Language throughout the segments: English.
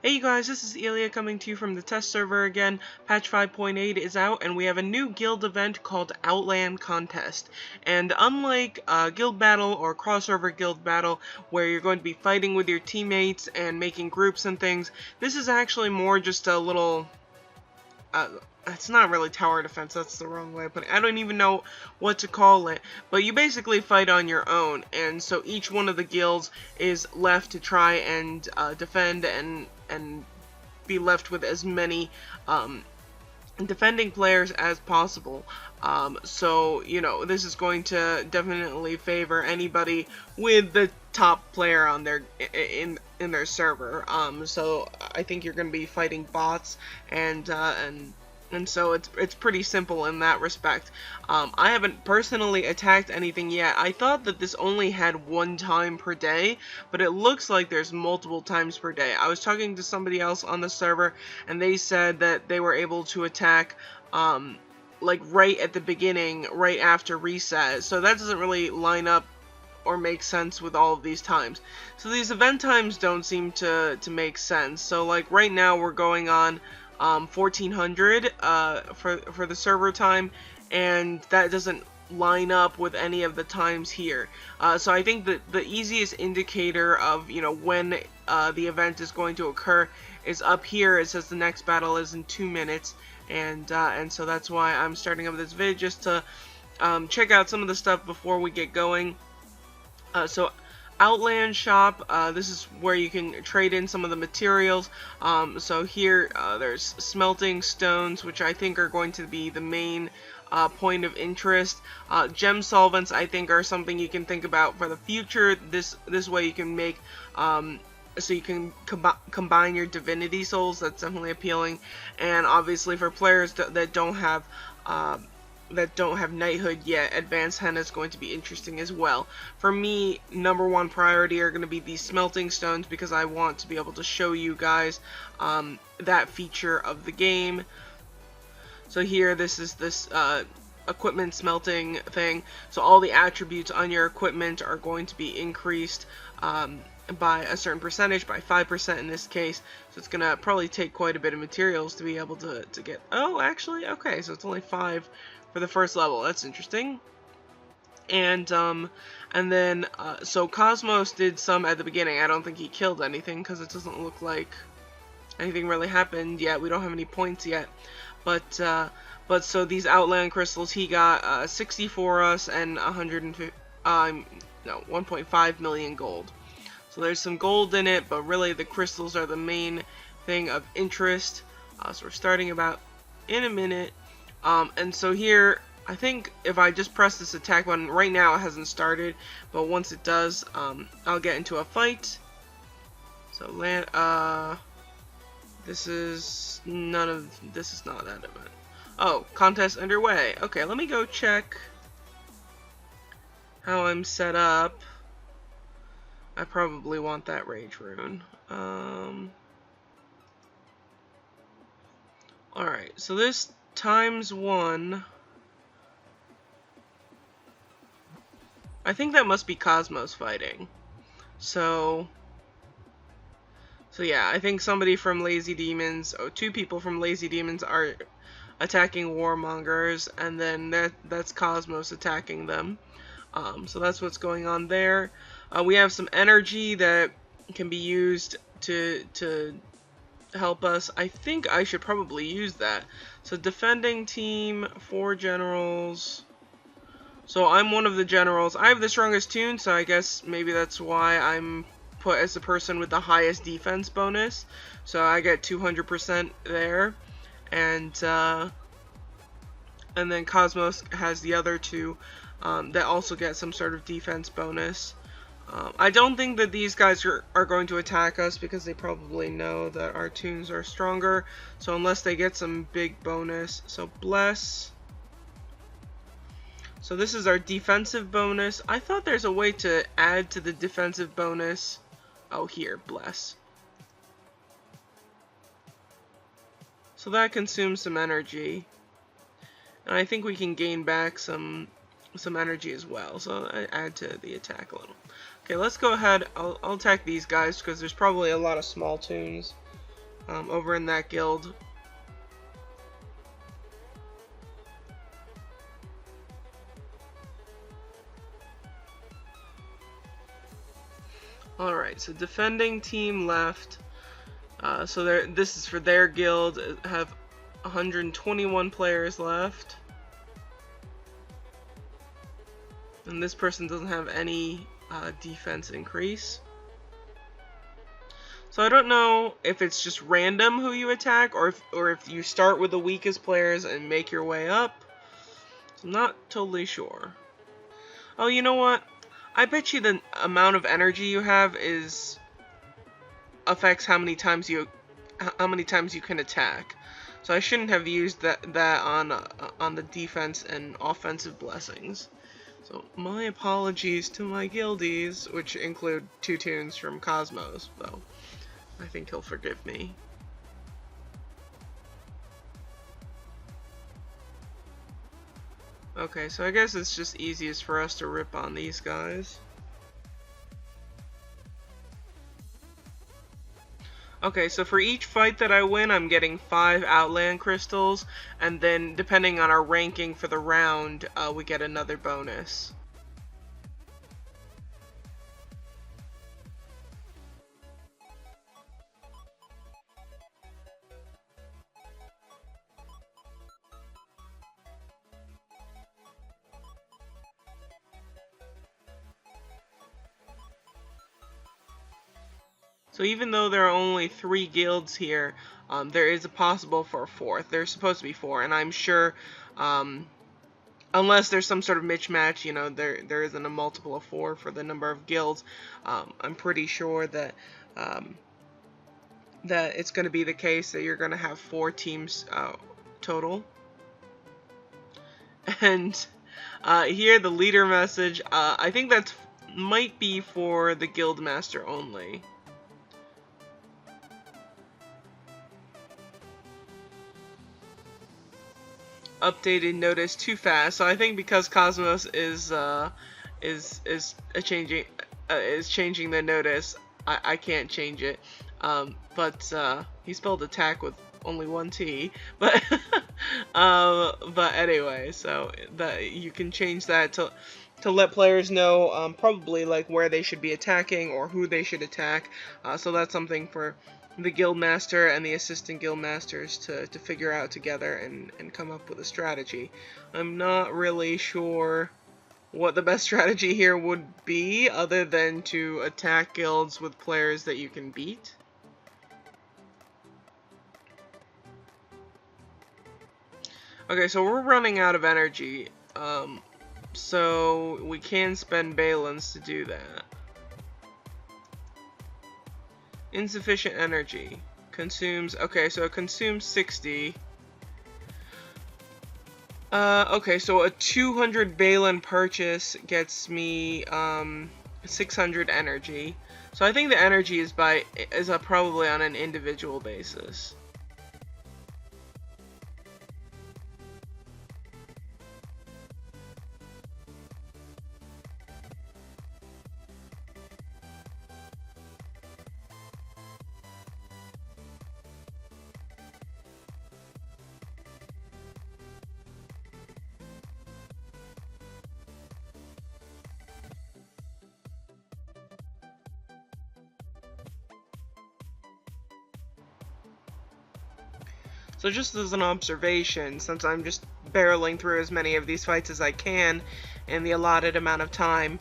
Hey you guys, this is Elia coming to you from the test server again. Patch 5.8 is out and we have a new guild event called Outland Contest. And unlike guild battle or crossover guild battle where you're going to be fighting with your teammates and making groups and things, this is actually more just a little it's not really tower defense, that's the wrong way of putting it. I don't even know what to call it, but you basically fight on your own, and so each one of the guilds is left to try and defend and be left with as many defending players as possible. So, you know, this is going to definitely favor anybody with the top player on their in their server. So I think you're going to be fighting bots and so it's pretty simple in that respect. I haven't personally attacked anything yet. I thought that this only had one time per day, but it looks like there's multiple times per day. I was talking to somebody else on the server, and they said that they were able to attack like right at the beginning, right after reset. So that doesn't really line up or make sense with all of these times. So these event times don't seem to make sense. So like right now we're going on 1400 for the server time, and that doesn't line up with any of the times here. So I think that the easiest indicator of, you know, when the event is going to occur is up here. It says the next battle is in 2 minutes, and so that's why I'm starting up this vid, just to check out some of the stuff before we get going. So Outland shop, this is where you can trade in some of the materials. So here there's smelting stones, which I think are going to be the main point of interest. Gem solvents, I think, are something you can think about for the future. This way you can make so you can combine your divinity souls. That's definitely appealing. And obviously for players that don't have knighthood yet, advanced henna is going to be interesting as well. For me, #1 priority are going to be these smelting stones, because I want to be able to show you guys that feature of the game. So here, this is this equipment smelting thing. So all the attributes on your equipment are going to be increased by a certain percentage, by 5% in this case. So it's gonna probably take quite a bit of materials to be able to get. Oh, actually, okay, so it's only 5 for the first level. That's interesting. And then so Cosmos did some at the beginning. I don't think he killed anything, because it doesn't look like anything really happened yet. We don't have any points yet, but so these Outland crystals, he got 60 for us and 1.5 million gold. So there's some gold in it, but really the crystals are the main thing of interest. So we're starting about in a minute. And so here, I think if I just press this attack button, right now it hasn't started, but once it does, I'll get into a fight. So land, this is not that event. Oh, contest underway. Okay, let me go check how I'm set up. I probably want that rage rune. Alright, so this ×1. I think that must be Cosmos fighting. So yeah, I think somebody from Lazy Demons, 2 people from Lazy Demons are attacking Warmongers, and then that's Cosmos attacking them. So that's what's going on there. We have some energy that can be used to help us. I think I should probably use that. So defending team, 4 generals. So I'm one of the generals. I have the strongest tune, so I guess maybe that's why I'm put as the person with the highest defense bonus. So I get 200% there, and then Cosmos has the other 2 that also get some sort of defense bonus. I don't think that these guys are going to attack us, because they probably know that our tunes are stronger. So unless they get some big bonus. So bless. So this is our defensive bonus. I thought there's a way to add to the defensive bonus. Oh, here, bless. So that consumes some energy. And I think we can gain back some energy as well. So I add to the attack a little. Okay, let's go ahead. I'll attack these guys, because there's probably a lot of small tunes. over in that guild. Alright, so defending team left. So this is for their guild. Have 121 players left. And this person doesn't have any defense increase. So I don't know if it's just random who you attack, or if you start with the weakest players and make your way up. I'm not totally sure. Oh, you know what? I bet you the amount of energy you have affects how many times you can attack. So I shouldn't have used that on the defense and offensive blessings. So my apologies to my guildies, which include 2 tunes from Cosmos, though I think he'll forgive me. Okay, so I guess it's just easiest for us to rip on these guys. Okay, so for each fight that I win, I'm getting 5 Outland crystals, and then depending on our ranking for the round, we get another bonus. So even though there are only 3 guilds here, there is a possible for a 4th. There's supposed to be 4, and I'm sure, unless there's some sort of mismatch, you know, there isn't a multiple of 4 for the number of guilds. I'm pretty sure that that it's going to be the case that you're going to have 4 teams total. And here the leader message, I think that might be for the guild master only. Updated notice too fast. So I think because Cosmos is changing the notice, I can't change it. But he spelled attack with only 1 T. But but anyway, so that you can change that to let players know probably like where they should be attacking or who they should attack. So that's something for the guild master and the assistant guild masters to figure out together and come up with a strategy. I'm not really sure what the best strategy here would be other than to attack guilds with players that you can beat. Okay, so we're running out of energy, so we can spend Balins to do that. Insufficient energy. Consumes, okay, so it consumes 60. Okay, so a 200 Balin purchase gets me 600 energy. So I think the energy is probably on an individual basis. So just as an observation, since I'm just barreling through as many of these fights as I can in the allotted amount of time,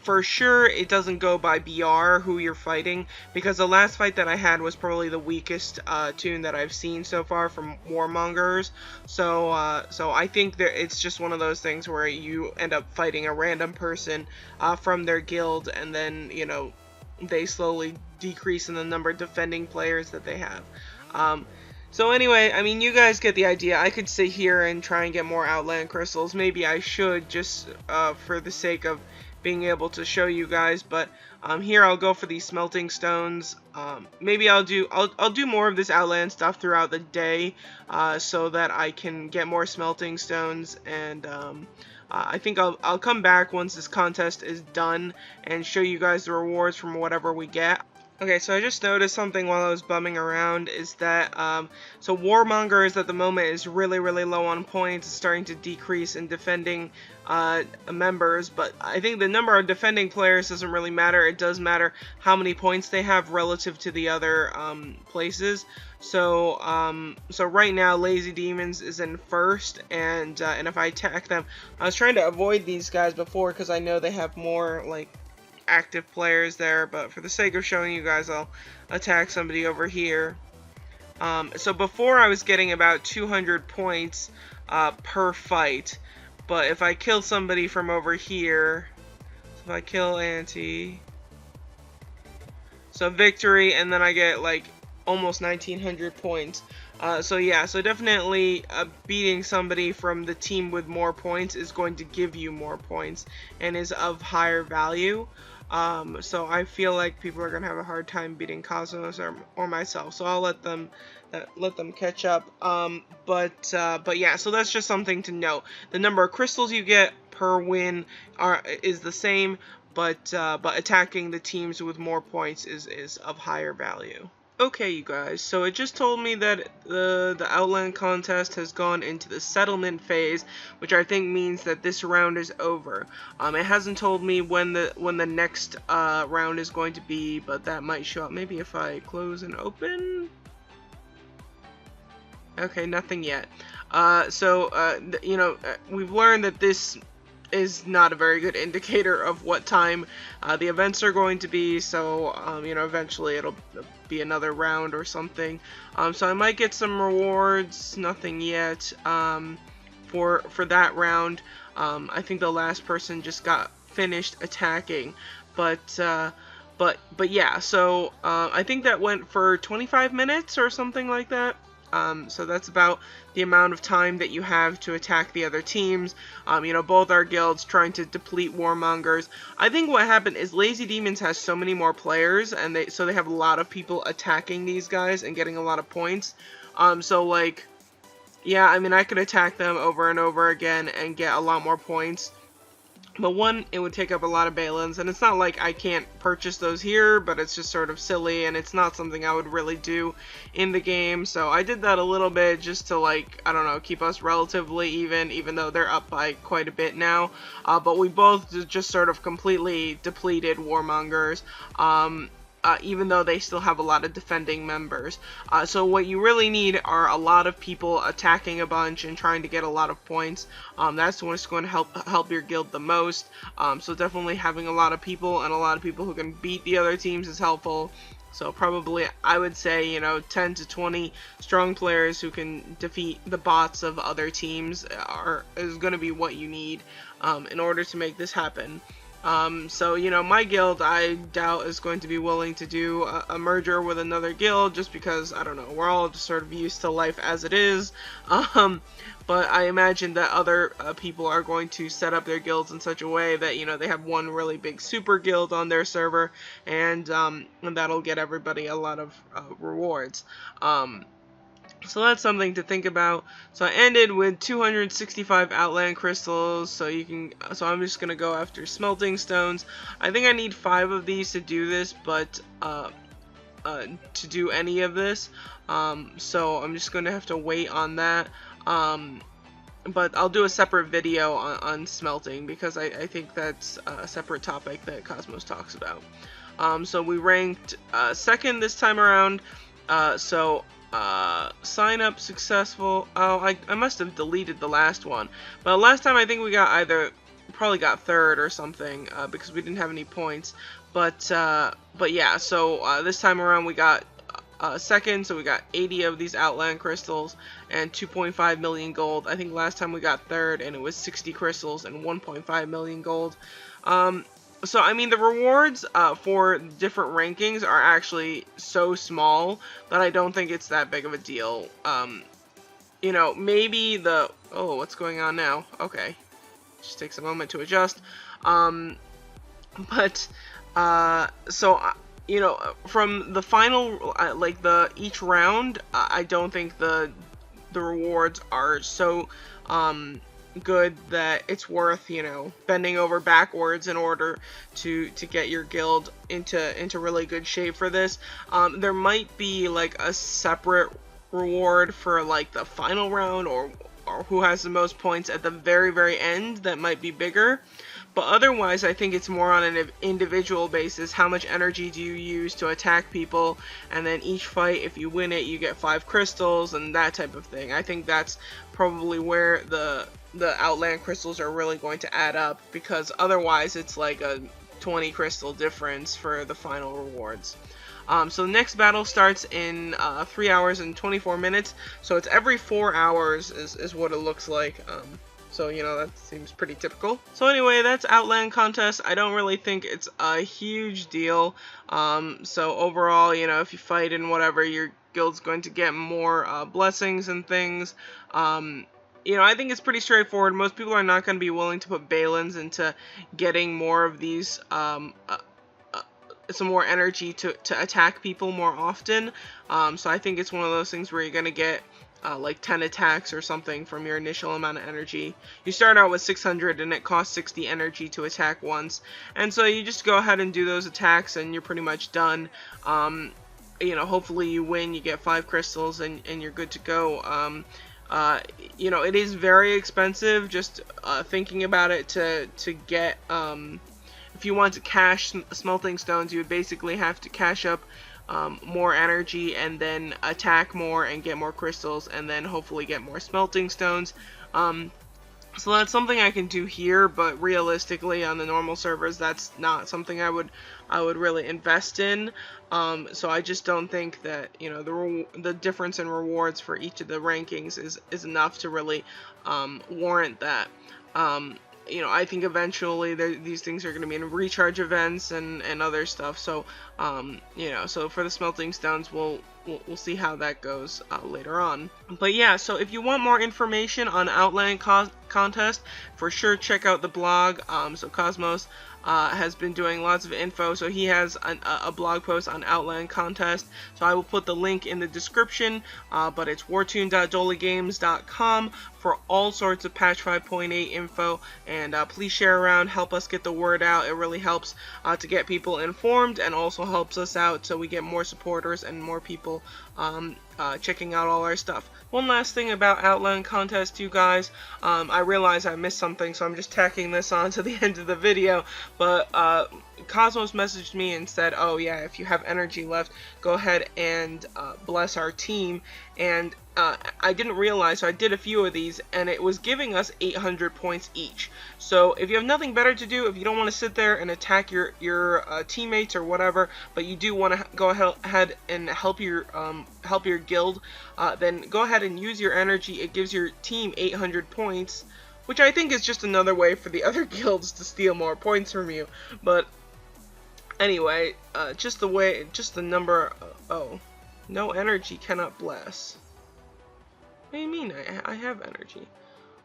for sure it doesn't go by BR who you're fighting, because the last fight that I had was probably the weakest tune that I've seen so far from Warmongers. So so I think that it's just one of those things where you end up fighting a random person from their guild, and then, you know, they slowly decrease in the number of defending players that they have. So anyway, I mean, you guys get the idea. I could sit here and try and get more Outland crystals. Maybe I should, just for the sake of being able to show you guys. But here I'll go for these smelting stones. Maybe I'll do more of this Outland stuff throughout the day, so that I can get more smelting stones. And I think I'll come back once this contest is done and show you guys the rewards from whatever we get. Okay, so I just noticed something while I was bumming around is that, so Warmongers at the moment is really, really low on points. It's starting to decrease in defending members, but I think the number of defending players doesn't really matter. It does matter how many points they have relative to the other places. So, so right now, Lazy Demons is in first, and if I attack them, I was trying to avoid these guys before because I know they have more, like, active players there, but for the sake of showing you guys, I'll attack somebody over here. So before I was getting about 200 points per fight, but if I kill somebody from over here, so if I kill Auntie, so victory, and then I get like almost 1900 points. So yeah, so definitely beating somebody from the team with more points is going to give you more points and is of higher value. So I feel like people are gonna have a hard time beating Cosmos or myself. So I'll let them catch up. But yeah, so that's just something to note. The number of crystals you get per win is the same, but attacking the teams with more points is of higher value. Okay, you guys, so it just told me that the Outland contest has gone into the settlement phase, which I think means that this round is over. It hasn't told me when the next round is going to be, but that might show up. Maybe if I close and open. Okay, nothing yet. You know, we've learned that this is not a very good indicator of what time the events are going to be, so you know, eventually it'll be another round or something. So I might get some rewards, nothing yet for that round. I think the last person just got finished attacking, but yeah, so I think that went for 25 minutes or something like that. So that's about the amount of time that you have to attack the other teams. You know, both our guilds trying to deplete Warmongers. I think what happened is Lazy Demons has so many more players, and they have a lot of people attacking these guys and getting a lot of points. So like, yeah, I mean, I could attack them over and over again and get a lot more points. But one, it would take up a lot of Balins, and it's not like I can't purchase those here, but it's just sort of silly, and it's not something I would really do in the game. So I did that a little bit just to, like, I don't know, keep us relatively even though they're up by quite a bit now. But we both just sort of completely depleted Warmongers. Even though they still have a lot of defending members. So what you really need are a lot of people attacking a bunch and trying to get a lot of points. That's what's going to help your guild the most. So definitely having a lot of people and a lot of people who can beat the other teams is helpful. So probably, I would say, you know, 10 to 20 strong players who can defeat the bots of other teams is going to be what you need in order to make this happen. So, you know, my guild, I doubt is going to be willing to do a merger with another guild, just because, I don't know, we're all just sort of used to life as it is. But I imagine that other people are going to set up their guilds in such a way that, you know, they have one really big super guild on their server, and that'll get everybody a lot of rewards. So that's something to think about. So I ended with 265 Outland crystals, so I'm just gonna go after smelting stones. I think I need 5 of these to do this, but to do any of this. So I'm just gonna have to wait on that. But I'll do a separate video on smelting, because I think that's a separate topic that Cosmos talks about. So we ranked second this time around. Sign up successful. Oh, I must have deleted the last one. But last time I think we got probably got third or something, because we didn't have any points. But yeah, so this time around we got second, so we got 80 of these Outland crystals and 2.5 million gold. I think last time we got third and it was 60 crystals and 1.5 million gold. So, I mean, the rewards for different rankings are actually so small that I don't think it's that big of a deal. You know, maybe oh, what's going on now? Okay. Just takes a moment to adjust. You know, from the final, like, each round, I don't think the rewards are so, good that it's worth, you know, bending over backwards in order to get your guild into really good shape for this. There might be like a separate reward for like the final round, or who has the most points at the very end that might be bigger. But otherwise, I think it's more on an individual basis. How much energy do you use to attack people? And then each fight, if you win it, you get 5 crystals and that type of thing. I think that's probably where the Outland crystals are really going to add up, because otherwise it's like a 20 crystal difference for the final rewards. So the next battle starts in 3 hours and 24 minutes. So it's every 4 hours is what it looks like. So, you know, that seems pretty typical. So anyway, that's Outland contest. I don't really think it's a huge deal. So overall, you know, if you fight and whatever, your guild's going to get more blessings and things. You know, I think it's pretty straightforward. Most people are not going to be willing to put Balins into getting more of these, some more energy to attack people more often. So I think it's one of those things where you're going to get like 10 attacks or something from your initial amount of energy. You start out with 600 and it costs 60 energy to attack once. And so you just go ahead and do those attacks and you're pretty much done. You know, hopefully you win, you get 5 crystals and you're good to go. You know, it is very expensive, just thinking about it, to get, if you want to cash smelting stones, you would basically have to cash up more energy and then attack more and get more crystals and then hopefully get more smelting stones. So that's something I can do here, but realistically on the normal servers that's not something I would really invest in. So I just don't think that, you know, the difference in rewards for each of the rankings is enough to really warrant that. You know, I think eventually these things are going to be in recharge events and other stuff. So, you know, so for the smelting stones, we'll see how that goes later on. But yeah, so if you want more information on Outland contest, for sure check out the blog. So Cosmos has been doing lots of info, so he has a blog post on Outland contest, so I will put the link in the description, but it's wartune.doligames.com for all sorts of patch 5.8 info, and please share around, help us get the word out. It really helps to get people informed and also helps us out so we get more supporters and more people checking out all our stuff. One last thing about Outland contest, you guys, I realize I missed something, so I'm just tacking this on to the end of the video, but Cosmos messaged me and said, oh yeah, if you have energy left, go ahead and bless our team, and I didn't realize, so I did a few of these, and it was giving us 800 points each. So if you have nothing better to do, if you don't want to sit there and attack your teammates or whatever, but you do want to go ahead and help your guild, then go ahead and use your energy. It gives your team 800 points, which I think is just another way for the other guilds to steal more points from you. But anyway, just the number. Oh, no energy cannot bless. What do you mean? I have energy.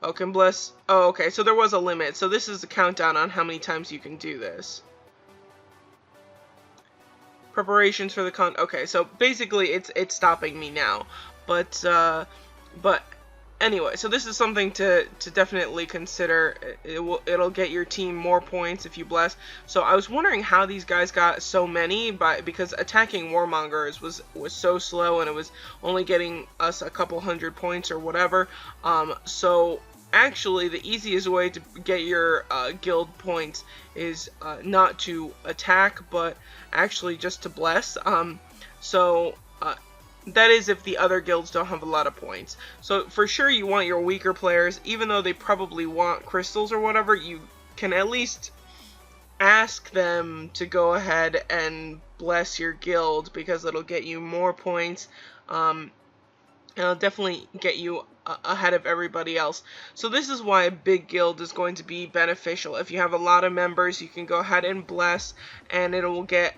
Oh, can bless. Oh, okay. So there was a limit. So this is the countdown on how many times you can do this. Preparations for the okay, so basically it's stopping me now. But anyway, so this is something to definitely consider. It'll get your team more points if you bless. So I was wondering how these guys got so many, because attacking warmongers was so slow and it was only getting us a couple hundred points or whatever. So actually the easiest way to get your guild points is not to attack, but actually just to bless. That is if the other guilds don't have a lot of points. So for sure you want your weaker players, even though they probably want crystals or whatever, you can at least ask them to go ahead and bless your guild, because it'll get you more points. And it'll definitely get you ahead of everybody else. So this is why a big guild is going to be beneficial. If you have a lot of members, you can go ahead and bless, and it will get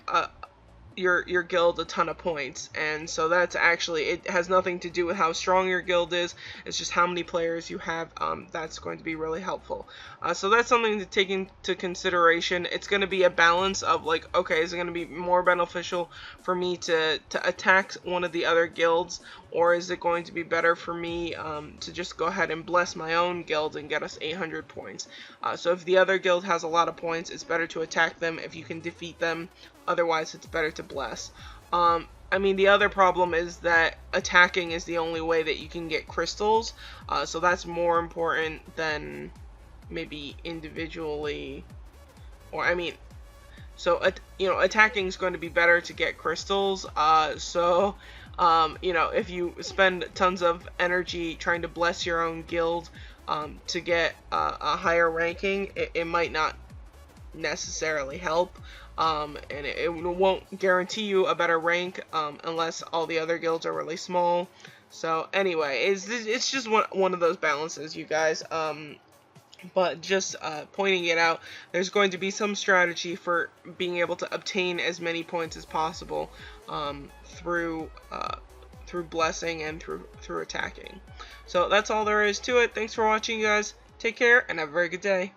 your guild a ton of points, and so that's actually, it has nothing to do with how strong your guild is. It's just how many players you have. That's going to be really helpful. So that's something to take into consideration. It's going to be a balance of like, okay, is it going to be more beneficial for me to attack one of the other guilds, or is it going to be better for me to just go ahead and bless my own guild and get us 800 points? So if the other guild has a lot of points, it's better to attack them if you can defeat them. Otherwise, it's better to bless. I mean, the other problem is that attacking is the only way that you can get crystals. So that's more important than maybe individually, or I mean, so you know, attacking is going to be better to get crystals. You know, if you spend tons of energy trying to bless your own guild to get a higher ranking, it might not necessarily help. And it won't guarantee you a better rank unless all the other guilds are really small. So anyway, it's just one of those balances, you guys. But just pointing it out, there's going to be some strategy for being able to obtain as many points as possible through blessing and through attacking. So that's all there is to it. Thanks for watching, you guys. Take care and have a very good day.